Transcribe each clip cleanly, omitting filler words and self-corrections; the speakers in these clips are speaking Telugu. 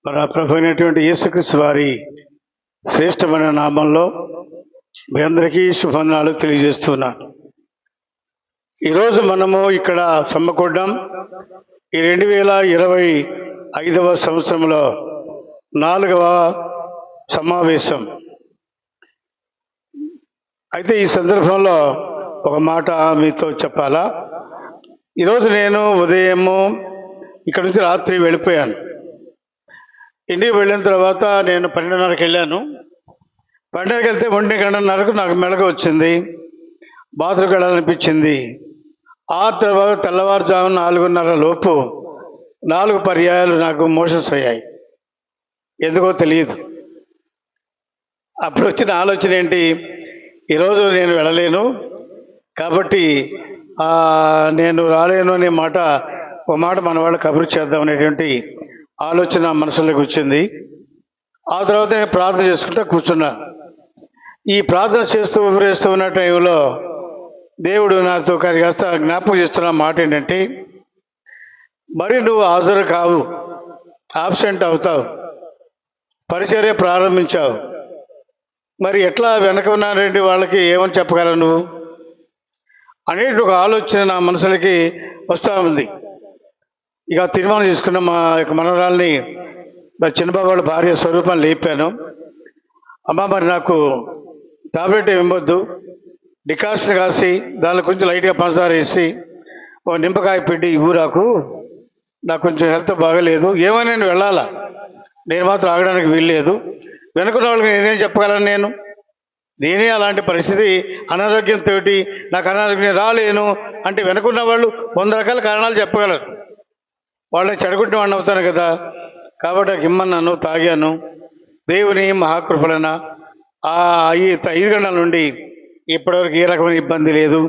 మన ప్రభు అయినటువంటి యేసుక్రీస్తు వారి శ్రేష్టమైన నామంలో మీ అందరికీ శుభవందనాలు తెలియజేస్తున్నాను. ఈరోజు మనము ఇక్కడ సమ్మకూడ్డం ఈ 2025వ సంవత్సరంలో 4వ సమావేశం. అయితే ఈ సందర్భంలో ఒక మాట మీతో చెప్పాలా. ఈరోజు నేను ఉదయము ఇక్కడ నుంచి రాత్రి వెళ్ళిపోయాను. ఇంటికి వెళ్ళిన తర్వాత నేను 12:30కి వెళ్ళాను. 12:30కి వెళ్తే 1:30కు నాకు మెలక వచ్చింది. బాత్రూమ్కి వెళ్ళాలనిపించింది. ఆ తర్వాత తెల్లవారుజామున 4:30 లోపు 4 పర్యాయాలు నాకు మోషన్స్ అయ్యాయి. ఎందుకో తెలియదు. అప్పుడు వచ్చిన ఆలోచన ఏంటి, ఈరోజు నేను వెళ్ళలేను కాబట్టి నేను రాలేను అనే మాట ఒక మాట మన వాళ్ళు కబురు చేద్దాం అనేటువంటి ఆలోచన మనసులోకి వచ్చింది. ఆ తర్వాత నేను ప్రార్థన చేసుకుంటూ కూర్చున్నా. ఈ ప్రార్థన చేస్తూ వివరిస్తూ ఉన్న టైంలో దేవుడు నాతో కాస్త జ్ఞాపకం చేస్తున్న మాట ఏంటంటే, మరి నువ్వు హాజరు కావు, ఆబ్సెంట్ అవుతావు, పరిచర్య ప్రారంభించావు, మరి ఎట్లా వెనక ఉన్నారంటే వాళ్ళకి ఏమని చెప్పగలవు నువ్వు అనేది ఒక ఆలోచన నా మనసులకి వస్తూ ఉంది. ఇక తీర్మానం చేసుకున్న మా యొక్క మనవరాల్ని చిన్నబాబు వాళ్ళ భార్య స్వరూపాన్ని లేపాను. అమ్మ, మరి నాకు టాబ్లెట్ ఇవ్వద్దు, డికాషన్ కాసి దానిలో కొంచెం లైట్గా పంచదార వేసి ఒక నిమ్మకాయ పిండి ఊరాకు, నాకు కొంచెం హెల్త్ బాగలేదు, ఏమైనా నేను వెళ్ళాలా, నేను మాత్రం ఆగడానికి వీల్లేదు, వెనుకున్న వాళ్ళకి నేనేం చెప్పగలను, నేనే అలాంటి పరిస్థితి, అనారోగ్యంతో నాకు అనారోగ్యం రాలేను అంటే వెనుకున్న వాళ్ళు 100 రకాల కారణాలు చెప్పగలరు. వాళ్ళని చెడగొట్టిన వాడిని అవుతాను కదా. కాబట్టి నాకు ఇమ్మన్నాను, తాగాను. దేవుని మహాకృపలన 5 గంటల నుండి ఇప్పటివరకు ఏ రకమైన ఇబ్బంది లేదు.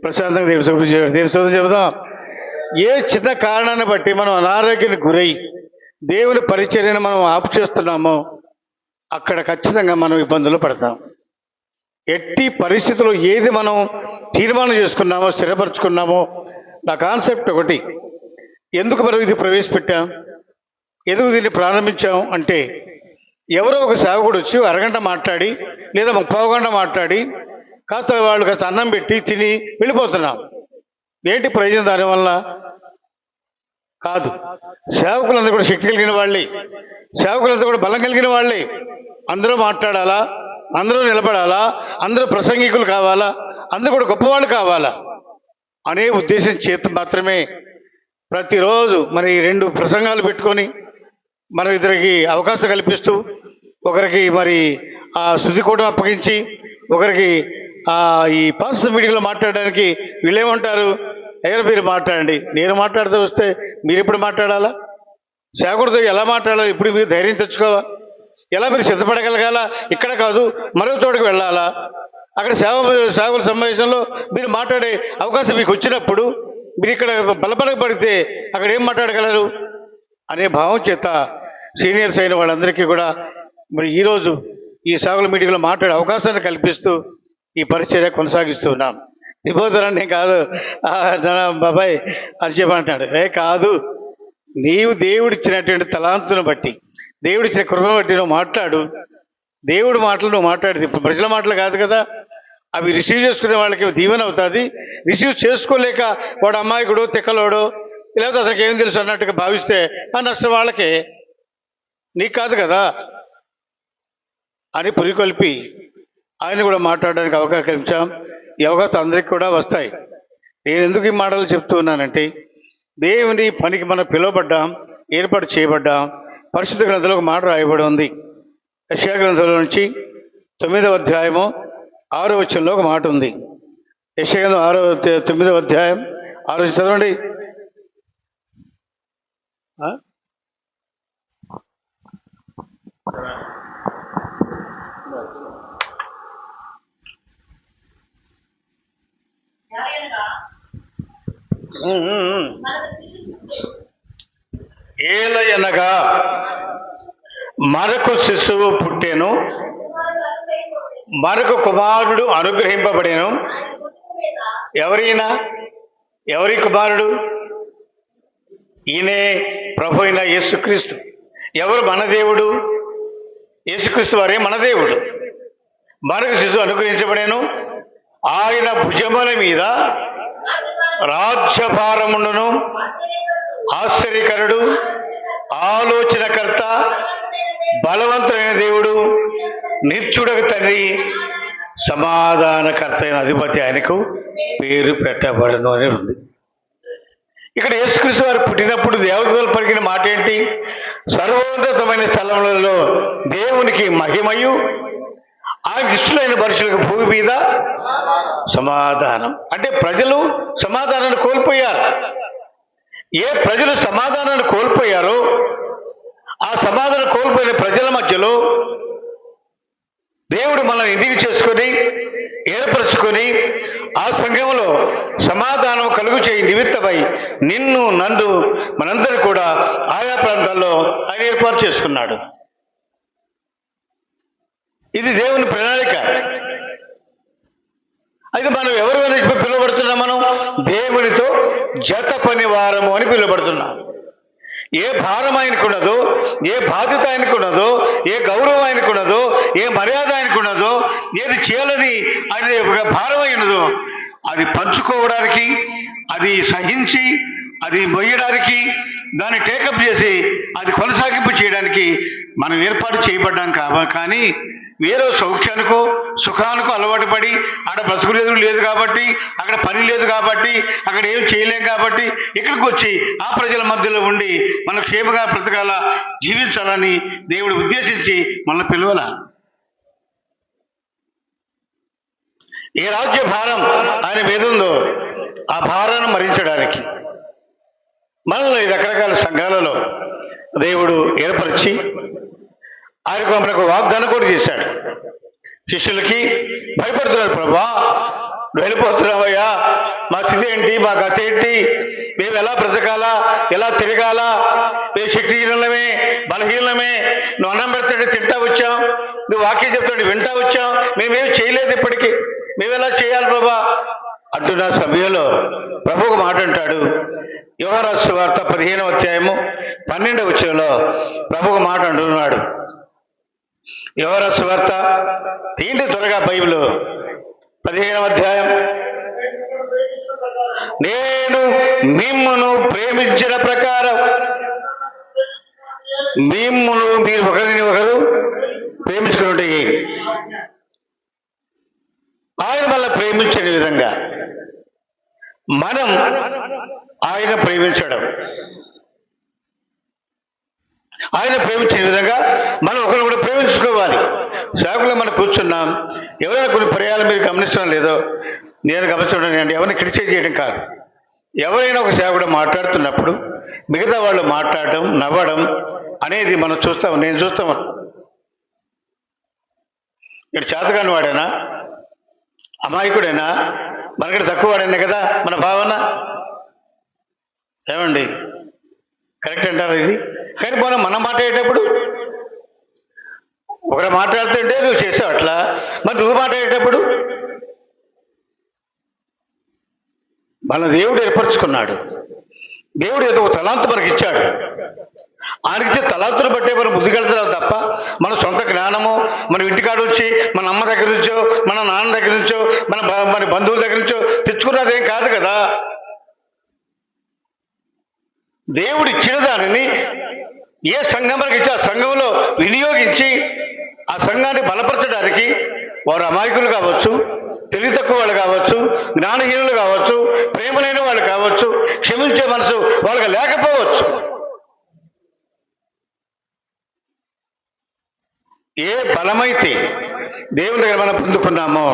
ప్రశాంతంగా దేవుని స్తోత్రం చెబుదాం. ఏ చిన్న కారణాన్ని బట్టి మనం అనారోగ్యానికి గురై దేవుని పరిచర్యను మనం ఆపు చేస్తున్నామో అక్కడ ఖచ్చితంగా మనం ఇబ్బందులు పడతాం. ఎట్టి పరిస్థితుల్లో ఏది మనం తీర్మానం చేసుకున్నామో, స్థిరపరచుకున్నామో, నా కాన్సెప్ట్ ఒకటి. ఎందుకు మనం ఇది ప్రవేశపెట్టాం, ఎందుకు దీన్ని ప్రారంభించాం అంటే, ఎవరో ఒక సేవకుడు వచ్చి అరగంట మాట్లాడి లేదా 30 గంట మాట్లాడి వాళ్ళు కాస్త అన్నం పెట్టి తిని వెళ్ళిపోతున్నాం. ఏంటి ప్రయోజనం దానివల్ల? కాదు. సేవకులందరూ కూడా శక్తి కలిగిన వాళ్ళే, సేవకులందరూ కూడా బలం కలిగిన వాళ్ళే. అందరూ మాట్లాడాలా, అందరూ నిలబడాలా, అందరూ ప్రసంగికులు కావాలా, అందరూ కూడా గొప్పవాళ్ళు కావాలా అనే ఉద్దేశం చేత మాత్రమే ప్రతిరోజు మరి 2 ప్రసంగాలు పెట్టుకొని మనం ఇద్దరికి అవకాశం కల్పిస్తూ, ఒకరికి మరి ఆ స్తుతి కూడా అప్పగించి, ఒకరికి ఈ పాస్ మీటింగ్లో మాట్లాడడానికి వీళ్ళేమంటారు, ఎవరు మీరు మాట్లాడండి, నేను మాట్లాడుతూ వస్తే మీరు ఎప్పుడు మాట్లాడాలా, సేవకుడితో ఎలా మాట్లాడాలి, ఇప్పుడు మీరు ధైర్యం తెచ్చుకోవాలి, ఎలా మీరు సిద్ధపడగలగాల, ఇక్కడ కాదు మరో చోటుకు వెళ్ళాలా, అక్కడ సేవకుల సమావేశంలో మీరు మాట్లాడే అవకాశం మీకు వచ్చినప్పుడు మీరు ఇక్కడ బలపడబడితే అక్కడ ఏం మాట్లాడగలరు అనే భావం చేత సీనియర్స్ అయిన వాళ్ళందరికీ కూడా మరి ఈరోజు ఈ సేవకుల మీటింగ్లో మాట్లాడే అవకాశాన్ని కల్పిస్తూ ఈ పరిచర్య కొనసాగిస్తున్నాం. నిబోధనాన్ని కాదు బాబాయ్ అని చెప్పంటాడు. కాదు, నీవు దేవుడిచ్చినటువంటి తలాంతును బట్టి, దేవుడిచ్చిన కృపను బట్టి నువ్వు మాట్లాడు. దేవుడి మాటలు నువ్వు మాట్లాడేది ఇప్పుడు ప్రజల మాటలు కాదు కదా. అవి రిసీవ్ చేసుకునే వాళ్ళకి దీవెన అవుతుంది. రిసీవ్ చేసుకోలేక వాడు అమాయకుడు, తిక్కలోడు, లేకపోతే అతనికి ఏం తెలుసు అన్నట్టుగా భావిస్తే ఆ నష్టం వాళ్ళకే, నీకు కాదు కదా అని పురికొల్పి ఆయన కూడా మాట్లాడడానికి అవకాశం కల్పించాం. ఈ అవకాశం అందరికీ కూడా వస్తాయి. నేను ఎందుకు ఈ మాటలు చెప్తున్నానంటే, దేవుని పనికి మనం పిలువబడ్డాం, ఏర్పాటు చేయబడ్డాం. పరిశుద్ధ గ్రంథంలో ఒక మాట రాయబడి ఉంది. యెషయా గ్రంథంలో నుంచి 9వ అధ్యాయము 6వ వచనంలో ఒక మాట ఉంది. యెషయా గ్రంథం 9వ అధ్యాయం 6వ వచనం చదవండి. ఏలయనగా మరొక శిశువు పుట్టెను, మరొక కుమారుడు అనుగ్రహింపబడెను. ఎవరి కుమారుడు? ఈయనే ప్రభు అయిన యేసుక్రీస్తు. ఎవరు మన దేవుడు? యేసుక్రీస్తు వారే మన దేవుడు. మనకు శిశువు అనుగ్రహించబడేను, ఆయన భుజముల మీద రాజ్యభారముండును. ఆశ్చర్యకరుడు, ఆలోచనకర్త, బలవంతుడైన దేవుడు, నిత్యుడకు తండ్రి, సమాధానకర్త అయిన అధిపతి ఆయనకు పేరు పెట్టబడును అని ఉంది. ఇక్కడ యేసుక్రీస్తు వారు పుట్టినప్పుడు దేవదూతలు పలికిన మాట ఏంటి? సర్వోన్నతమైన స్థలములలో దేవునికి మహిమయు, ఆయనకి ఇష్టమైన మనుషులకు భూమి మీద సమాధానం. అంటే ప్రజలు సమాధానాన్ని కోల్పోయారు. ఏ ప్రజలు సమాధానాన్ని కోల్పోయారో ఆ సమాధానం కోల్పోయిన ప్రజల మధ్యలో దేవుడు మనల్ని ఎదిగి చేసుకొని ఏర్పరచుకొని ఆ సంఘంలో సమాధానం కలుగు చేయి నిమిత్తమై నిన్ను నన్ను మనందరూ కూడా ఆయా ప్రాంతాల్లో ఆయన ఏర్పాటు చేసుకున్నాడు. ఇది దేవుని ప్రణాళిక. అయితే మనం ఎవరు అని పిలువబడుతున్నాం? మనం దేవునితో జత పని వారము అని పిలువబడుతున్నాం. ఏ భారం ఆయనకున్నదో, ఏ బాధ్యత ఆయనకున్నదో, ఏ గౌరవం ఆయనకున్నదో, ఏ మర్యాద ఆయనకున్నదో, ఏది చేయాలని ఆయన ఒక భారం అయినదో అది పంచుకోవడానికి, అది సహించి, అది మొయ్యడానికి, దాన్ని టేకప్ చేసి అది కొనసాగింపు చేయడానికి మనం ఏర్పాటు చేయబడ్డాం కానీ వేరే సౌఖ్యానికో సుఖానికో అలవాటు పడి అక్కడ బ్రతుకులేదు లేదు కాబట్టి, అక్కడ పని లేదు కాబట్టి, అక్కడ ఏం చేయలేం కాబట్టి ఇక్కడికి వచ్చి ఆ ప్రజల మధ్యలో ఉండి మనం క్షేమగా బ్రతకాల, జీవించాలని దేవుడు ఉద్దేశించి మన పిలువల. ఏ రాజ్య భారం ఆయన మీద ఉందో ఆ భారాన్ని మరించడానికి మనల్ని రకరకాల సంఘాలలో దేవుడు ఏర్పరిచి ఆయనకు మనకు వాగ్దానం కూడా చేశాడు. శిష్యులకి భయపడుతున్నారు, ప్రభా వెళ్ళిపోతున్నావయ్యా, మా స్థితి ఏంటి, మా గత ఏంటి, మేము ఎలా బ్రతకాలా, ఎలా తిరగాలా, మేము శక్తిహీనమే, బలహీనమే, నువ్వు అన్నం పెడతాడు తింటా వచ్చాం, నువ్వు వాక్యం చెప్తాడు వింటా వచ్చాం, మేమేం చేయలేదు ఇప్పటికీ, మేము ఎలా చేయాలి ప్రభా అంటున్న సమయంలో ప్రభు ఒక మాట అంటాడు. యోహాను సువార్త 15వ అధ్యాయము 12వ వచనంలో ప్రభు ఒక మాట అంటున్నాడు. యోహాను సువార్త ఏంటి త్వరగా బైబిల్ 15వ అధ్యాయం. నేను మిమ్మును ప్రేమించిన ప్రకారం మిమ్మును మీరు ఒకరిని ఒకరు ప్రేమించుకున్నట్టు ఆయన వల్ల ప్రేమించిన విధంగా మనం ఆయన ప్రేమించడం, ఆయన ప్రేమించిన విధంగా మనం ఒకరు కూడా ప్రేమించుకోవాలి. సేవకులు మనం కూర్చున్నాం, ఎవరైనా కొన్ని పర్యాలు మీరు గమనించడం లేదో నేను గమనించడం అండి, ఎవరిని క్రిటిసైజ్ చేయడం కాదు. ఎవరైనా ఒక సేవకుడు మాట్లాడుతున్నప్పుడు మిగతా వాళ్ళు మాట్లాడడం, నవ్వడం అనేది మనం చూస్తాం, నేను చూస్తాం. ఇక్కడ చేతకాని వాడేనా, అమాయకుడైనా, మనకంటే తక్కువ వాడైనా కదా మన భావన. ఏమండి కరెక్ట్ అంటారు ఇది? కానీ మనం మాట్లాడేటప్పుడు ఒకరు మాట్లాడుతుంటే నువ్వు చేసావు అట్లా, మరి నువ్వు మాట్లాడేటప్పుడు మన దేవుడు ఏర్పరచుకున్నాడు. దేవుడు ఏదో ఒక తలాంతు మనకి ఇచ్చాడు. ఆయనకిచ్చే తలాంతును బట్టే మనం ముందుకెళ్తున్నాం తప్ప మన సొంత జ్ఞానము, మన ఇంటికాడ వచ్చి మన అమ్మ దగ్గర నుంచో, మన నాన్న దగ్గర నుంచో, మన బంధువుల దగ్గర నుంచో తెచ్చుకున్నదేం కాదు కదా. దేవుడు ఇచ్చిన దానిని ఏ సంఘం మనకి ఇచ్చి ఆ సంఘంలో వినియోగించి ఆ సంఘాన్ని బలపరచడానికి వారు అమాయకులు కావచ్చు, తెలివి తక్కువ వాళ్ళు కావచ్చు, జ్ఞానహీనులు కావచ్చు, ప్రేమ లేని వాళ్ళు కావచ్చు, క్షమించే మనసు వాళ్ళకి లేకపోవచ్చు. ఏ బలమైతే దేవుని దగ్గర మనం పొందుకున్నామో,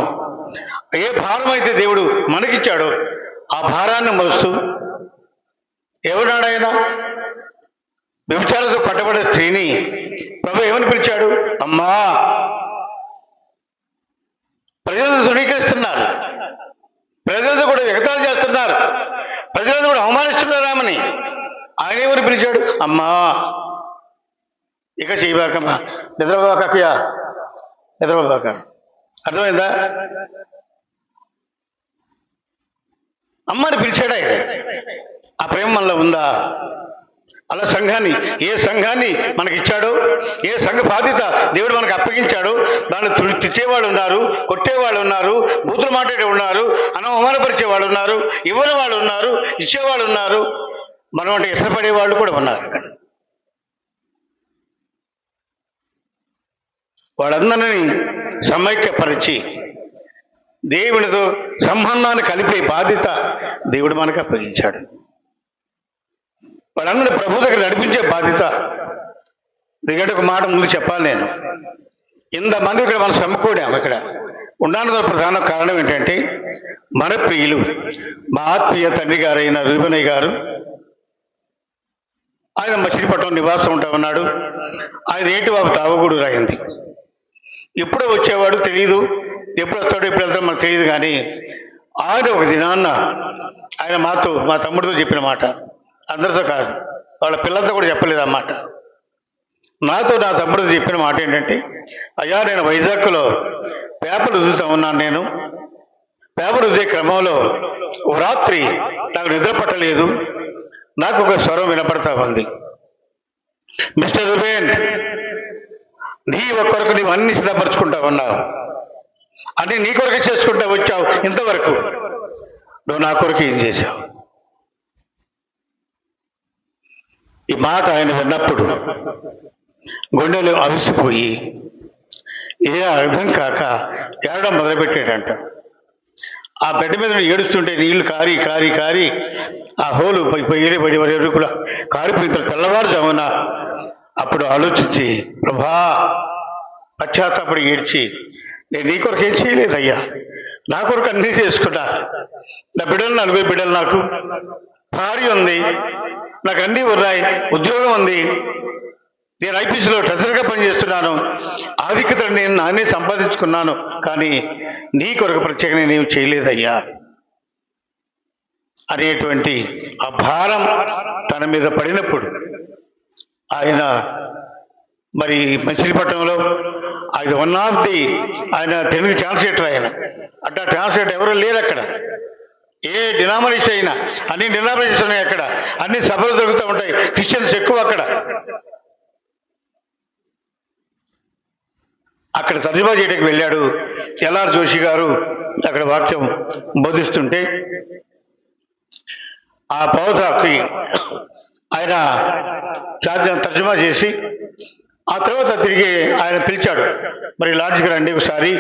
ఏ భారం అయితే దేవుడు మనకిచ్చాడో ఆ భారాన్ని మోస్తూ ఎవడాడైనా వ్యభిచారంతో పట్టబడే స్త్రీని ప్రభు ఏమని పిలిచాడు? అమ్మా. ప్రజలను ధృవీకరిస్తున్నారు, ప్రజలతో కూడా ఎగతాళి చేస్తున్నారు, ప్రజలను కూడా అవమానిస్తున్నారు ఆమెని. ఆయన ఏమని పిలిచాడు? అమ్మా. ఇక చేయబాకమ్మా, నిద్రపోకయ్యా, నిద్రపోక. అర్థమైందా? అమ్మని పిలిచాడా? ఆ ప్రేమ మనలో ఉందా? అలా ఏ సంఘాన్ని మనకి ఇచ్చాడో, ఏ సంఘ బాధ్యత దేవుడు మనకు అప్పగించాడో దాన్ని తిట్టేవాళ్ళు ఉన్నారు, కొట్టేవాళ్ళు ఉన్నారు, బూతులు మాట్లాడే ఉన్నారు, అవమానపరిచే వాళ్ళు ఉన్నారు, ఇవ్వని వాళ్ళు ఉన్నారు, ఇచ్చేవాళ్ళు ఉన్నారు, మనం అంటే ఇష్టపడే వాళ్ళు కూడా ఉన్నారు. వాళ్ళందరినీ సమైక్యపరిచి దేవునితో సంబంధాన్ని కలిపే బాధ్యత దేవుడు మనకు అప్పగించాడు. వాళ్ళందరూ ప్రభు దగ్గర నడిపించే బాధ్యత. ఎందుకంటే ఒక మాట ముందు చెప్పాలి, నేను ఇంతమంది ఇక్కడ మనం సమకూడాము. ఇక్కడ ఉండడానికి ప్రధాన కారణం ఏంటంటే మన ప్రియులు, మా ఆత్మీయ తండ్రి గారైన రూబనయ్య గారు, ఆయన మచిలీపట్నం నివాసం ఉంటా ఉన్నాడు. ఆయన ఏంటి బాబు తావగూడు రాయింది. ఎప్పుడో వచ్చేవాడు తెలియదు, ఎప్పుడు వస్తాడో ఎప్పుడు వెళ్తాడో మనకు తెలియదు. కానీ ఆయన ఒక దినాన్న ఆయన మా తమ్ముడితో చెప్పిన మాట, అందరితో కాదు, వాళ్ళ పిల్లలతో కూడా చెప్పలేదు అన్నమాట. నా తమ్ముడితో చెప్పిన మాట ఏంటంటే, అయ్యా నేను వైజాగ్లో పేపర్ ఉదుతా ఉన్నాను. నేను పేపర్ ఉదే క్రమంలో ఓ రాత్రి నాకు నిద్ర పట్టలేదు. నాకు ఒక స్వరం వినపడతా ఉంది, మిస్టర్ రూబెన్, నీ ఒక్కరికి నీవు అన్ని సిద్ధపరచుకుంటా ఉన్నావు, అన్ని నీ కొరకు చేసుకుంటా వచ్చావు, ఇంతవరకు నువ్వు నా కొరకు ఏం చేశావు? ఈ మాట ఆయన విన్నప్పుడు గుండెలు అవిసిపోయి ఏ అర్థం కాక ఏడడం మొదలుపెట్టాడంట. ఆ బెడ్ మీద ఏడుస్తుంటే నీళ్లు కారి కారి కారి ఆ హోలు పడి వరకు కూడా కారిపోయిన తెల్లవారుజామున అప్పుడు ఆలోచించి, ప్రభా, పశ్చాత్తాపడి ఏడ్చి, నేను నీ కొరకు ఏం చేయలేదయ్యా, నా కొరకు అన్నీ చేసుకున్నా. నా బిడ్డలు 40 బిడ్డలు, నాకు భార్య ఉంది, నాకు అన్నీ ఉన్నాయి, ఉద్యోగం ఉంది, నేను ఐపీసీలో ట్రెజరర్గా పనిచేస్తున్నాను, ఆధిక్యతను నేను నానే సంపాదించుకున్నాను. కానీ నీ కొరకు ప్రత్యేకంగా నేను చేయలేదయ్యా అనేటువంటి ఆ భారం తన మీద పడినప్పుడు ఆయన మరి మచిలీపట్నంలో ఆయన వన్ ఆఫ్ ది ఆయన తెలుగు ట్రాన్స్లేటర్, ఆయన అట్లా ట్రాన్స్లేటర్ ఎవరు లేరు అక్కడ. ఏ డినామినేషన్ అయినా అన్ని డినామినేషన్ ఉన్నాయి అక్కడ, అన్ని సభలు దొరుకుతూ ఉంటాయి, క్రిస్టియన్స్ ఎక్కువ అక్కడ. అక్కడ తర్జుమా చేయడానికి వెళ్ళాడు. ఎల్ఆర్ జోషి గారు అక్కడ వాక్యం బోధిస్తుంటే ఆ పౌతాకి ఆయన తర్జుమా చేసి ఆ తర్వాత తిరిగి ఆయన పిలిచాడు, మరి లాడ్జికి రండి ఒకసారి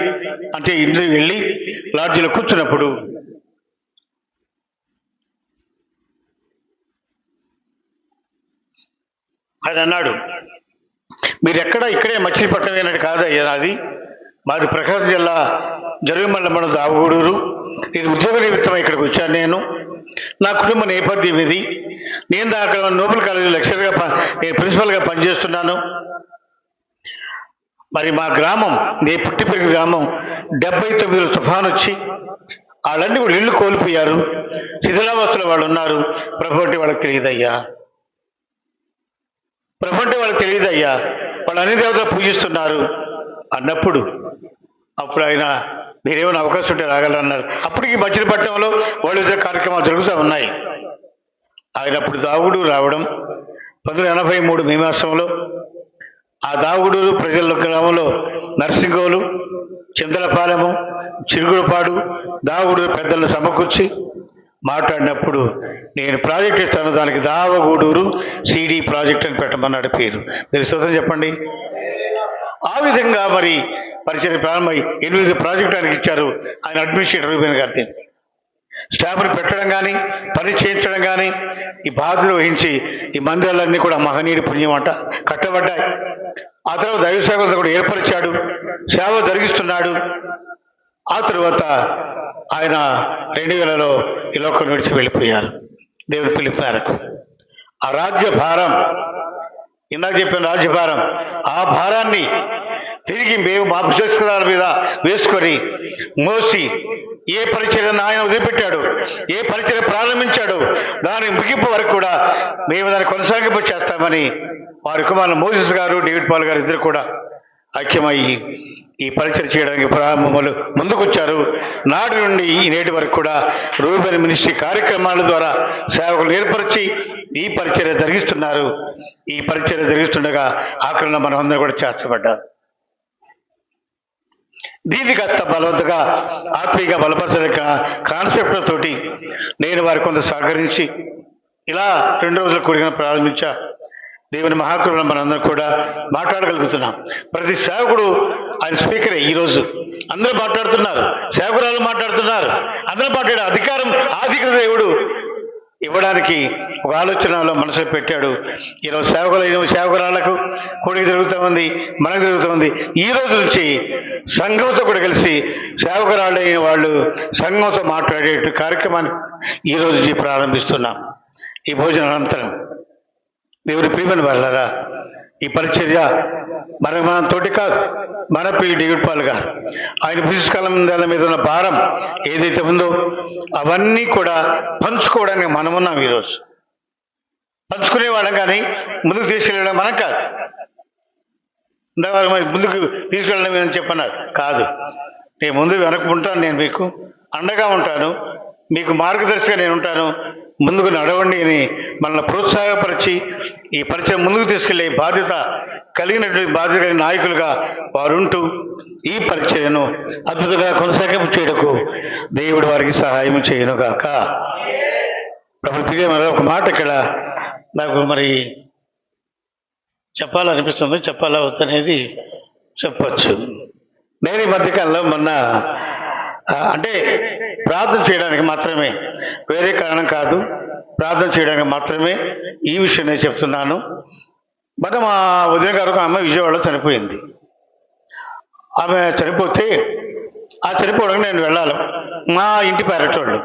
అంటే ఇంటికి వెళ్ళి లాడ్జిలో కూర్చున్నప్పుడు ఆయన అన్నాడు, మీరు ఇక్కడే మచిలీపట్నం అయినట్టు కాదయ్యా, నాది మాది ప్రకాశం జిల్లా జరుగుమల్ల మండలం దావగూడూరు. నేను ఉద్యోగ నిమిత్తమై ఇక్కడికి వచ్చాను. నేను నా కుటుంబ నేపథ్యం ఇది. నేను అక్కడ నోబెల్ కాలేజీ లెక్చరర్గా నేను ప్రిన్సిపల్గా పనిచేస్తున్నాను. మరి మా గ్రామం, నేను పుట్టి పెరిగిన గ్రామం 79లో తుఫాను వచ్చి వాళ్ళన్నీ కూడా ఇళ్ళు కోల్పోయారు, శిథిలావస్థలో వాళ్ళు ఉన్నారు. ప్రభు అంటే వాళ్ళకి తెలియదయ్యా, ప్రభు అంటే వాళ్ళకి తెలియదయ్యా, వాళ్ళు అన్ని దేవతలు పూజిస్తున్నారు అన్నప్పుడు అప్పుడు ఆయన మీరేమైనా అవకాశం ఉంటే రాగలరన్నారు. అప్పటికి మచిలీపట్నంలో వాళ్ళు కార్యక్రమాలు జరుగుతూ ఉన్నాయి. ఆయన అప్పుడు దావుగూడూరు రావడం 1983 మే మాసంలో ఆ దావుగూడూరు ప్రజల గ్రామంలో నర్సింగోలు, చింతలపాలెము, చిరుగుడుపాడు, దావుగూడూరు పెద్దలను సమకూర్చి మాట్లాడినప్పుడు నేను ప్రాజెక్ట్ ఇస్తాను, దానికి దావగూడూరు సిడి ప్రాజెక్ట్ అని పెట్టమన్నాడు పేరు. మీరు స్తోత్రం చెప్పండి. ఆ విధంగా మరి పరిచయం ప్రారంభమై 8 ప్రాజెక్టు ఆయనకి ఇచ్చారు. ఆయన అడ్మినిస్ట్రేటర్ రూబెన్ గారిని స్టాఫ్ని పెట్టడం కానీ పని చేయించడం కానీ ఈ బాధ్యత వహించి ఈ మందిరాలన్నీ కూడా మహనీయుడి పుణ్యం అంట కట్టబడ్డాయి. ఆ తర్వాత దైవ సేవలను కూడా ఏర్పరిచాడు, సేవ జరిగిస్తున్నాడు. ఆ తర్వాత ఆయన 2000లో ఈ లోకం విడిచి వెళ్ళిపోయారు దేవుని పిలుపు మేరకు. ఆ రాజ్య భారం, ఇందాక చెప్పిన రాజ్యభారం, ఆ భారాన్ని తిరిగి మేము మా భుజస్కరాల మీద వేసుకొని మోసి ఏ పరిచర్యను ఆయన వదిలిపెట్టాడు, ఏ పరిచర్య ప్రారంభించాడు, దాని ముగింపు వరకు కూడా మేము దాన్ని కొనసాగింపు చేస్తామని వారి కుమారులు మోసెస్ గారు, డేవిడ్ పాల్ గారు ఇద్దరు కూడా ఐక్యమయ్యి ఈ పరిచయం చేయడానికి ప్రారంభములు ముందుకొచ్చారు. నాటి నుండి ఈ నేటి వరకు కూడా రూబెన్ మినిస్ట్రీ కార్యక్రమాల ద్వారా సేవకులు ఏర్పరిచి ఈ పరిచర్య జరిగిస్తున్నారు. ఈ పరిచర్య జరిగిస్తుండగా ఆఖరణ మనం అందరూ కూడా చేర్చబడ్డారు. దీన్ని కాస్త బలవంతగా ఆత్మీయంగా బలపరచే కాన్సెప్ట్ తోటి నేను వారి కొంత సహకరించి ఇలా 2 రోజుల కూడికను ప్రారంభించా. దేవుని మహాకరుణ మనందరం కూడా మాట్లాడగలుగుతున్నాం. ప్రతి సేవకుడు ఆయన స్పీకరే. ఈరోజు అందరూ మాట్లాడుతున్నారు, సేవకురాలు మాట్లాడుతున్నారు, అందరూ మాట్లాడే అధికారం ఆధిక్యత దేవుడు ఇవ్వడానికి ఒక ఆలోచనలో మనసులో పెట్టాడు. ఈరోజు సేవకురాలకు కూడిక జరుగుతూ ఉంది, మనకు జరుగుతూ ఉంది. ఈ రోజు నుంచి సంఘంతో కూడా కలిసి సేవకురాలైన వాళ్ళు సంఘంతో మాట్లాడే కార్యక్రమాన్ని ఈ రోజు నుంచి ప్రారంభిస్తున్నాం. ఈ భోజనం అనంతరం దేవుని ప్రియమైన వాళ్ళరా, ఈ పరిచర్య మన తోటి కాదు, మన పిల్లి డేవిడ్ పాల్ గారు ఆయన భుజస్కాలం మీద ఉన్న భారం ఏదైతే ఉందో అవన్నీ కూడా పంచుకోవడానికి మనమున్నాం. ఈరోజు పంచుకునేవాళ్ళం, కానీ ముందుకు తీసుకెళ్ళడం మనం కాదు. మరి ముందుకు తీసుకెళ్ళడం అని చెప్పన్నారు కాదు. నేను ముందు వెనక ఉంటాను, నేను మీకు అండగా ఉంటాను, మీకు మార్గదర్శిగా నేను ఉంటాను. ముందుకు నడవండి అని మనల్ని ప్రోత్సాహపరిచి ఈ పరిచయం ముందుకు తీసుకెళ్లే బాధ్యత కలిగిన నాయకులుగా వారుంటూ ఈ పరిచయను అద్భుతంగా కొనసాగింపు చేయడకు దేవుడు వారికి సహాయం చేయనుగాక. ప్రభుత్వ ఒక మాట ఇక్కడ నాకు మరి చెప్పాలనిపిస్తుంది, చెప్పాలా వద్దనేది చెప్పచ్చు. నేను ఈ మధ్యకాలంలో మొన్న అంటే ప్రార్థన చేయడానికి మాత్రమే, వేరే కారణం కాదు, ప్రార్థన చేయడానికి మాత్రమే ఈ విషయం నేను చెప్తున్నాను. మన మా వదిన గారు ఒక అమ్మాయి విజయవాడలో చనిపోయింది. ఆమె చనిపోతే ఆ చనిపోవడానికి నేను వెళ్ళాలి, మా ఇంటి పేరటోళ్ళు